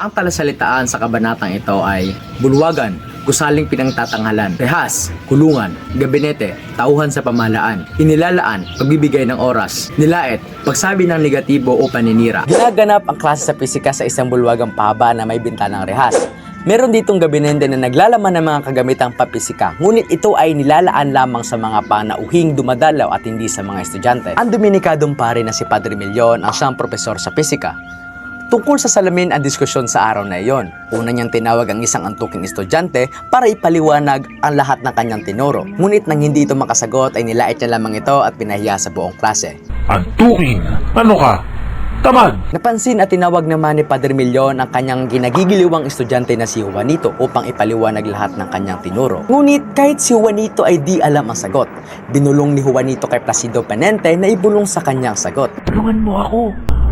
Ang talasalitaan sa kabanatang ito ay bulwagan, gusaling pinangtatanghalan, rehas, kulungan, gabinete, tauhan sa pamahalaan, inilalaan, pagbibigay ng oras, nilait, pagsabi ng negatibo o paninira. Ginaganap ang klase sa pisika sa isang bulwagang pahaba na may bintanang rehas. Meron ditong gabinete na naglalaman ng mga kagamitang papisika, ngunit ito ay nilalaan lamang sa mga panauhing dumadalaw at hindi sa mga estudyante. Ang Dominikadong pare na si Padre Milyon ang siyang propesor sa pisika. Tungkol sa salamin ang diskusyon sa araw na iyon. Una niyang tinawag ang isang antuking estudyante para ipaliwanag ang lahat ng kanyang tinuro. Ngunit nang hindi ito makasagot ay nilait niya lamang ito at pinahiya sa buong klase. Antuking? Ano ka? Tamad! Napansin at tinawag naman ni Padre Milyon ang kanyang ginagigiliwang estudyante na si Juanito upang ipaliwanag lahat ng kanyang tinuro. Ngunit kahit si Juanito ay di alam ang sagot, binulong ni Juanito kay Placido Penente na ibulong sa kanyang sagot. Tulungan mo ako!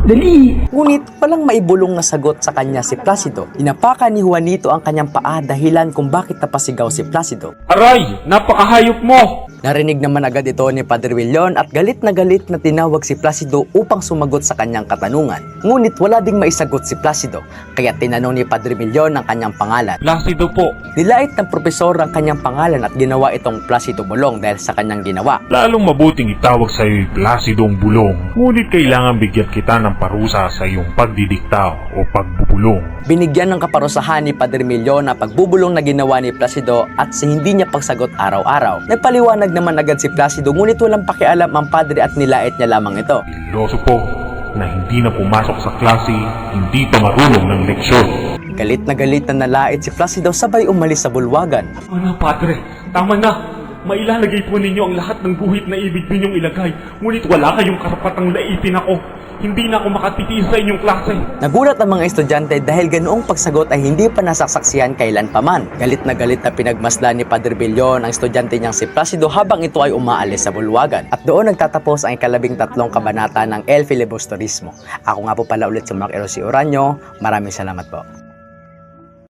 Dali! Ngunit walang maibulong na sagot sa kanya si Placido. Inapakan ni Juanito ang kanyang paa dahilan kung bakit napasigaw si Placido. Aray! Napakahayop mo! Narinig naman agad ito ni Padre Milyon at galit na tinawag si Placido upang sumagot sa kanyang katanungan. Ngunit wala ding maisagot si Placido, kaya tinanong ni Padre Milyon ang kanyang pangalan. Placido po. Nilait ng propesor ang kanyang pangalan at ginawa itong Placido Bulong dahil sa kanyang ginawa. Lalong mabuting itawag sa iyo Placidong Bulong. Ngunit kailangan bigyan kita ng parusa sa iyong pagdidikta o pagbubulong. Binigyan ng kaparusahan ni Padre Milyon na pagbubulong na ginawa ni Placido at sa hindi niya pagsagot araw-araw. Nagpaliwanag naman agad si Placido ngunit walang pakialam ang padre at nilait niya lamang ito. Iloso po na hindi na pumasok sa klase, hindi pa marunong ng leksyon. Galit na nalait si Placido sabay umalis sa bulwagan. Ano, Padre? Tama na! Mailalagay po ninyo ang lahat ng guhit na ibig ninyong ilagay, ngunit wala kayong karapatang laitin ako. Hindi na ako makatitiis sa inyong klase. Nagulat ang mga estudyante dahil ganoong pagsagot ay hindi pa nasasaksihan kailan paman. Galit na pinagmasdan ni Padre Milyon ang estudyante niyang si Placido habang ito ay umaalis sa bulwagan. At doon nagtatapos ang ika-13 kabanata ng El Filibusterismo. Ako nga po pala ulit si Mark Erosi Oranyo. Maraming salamat po.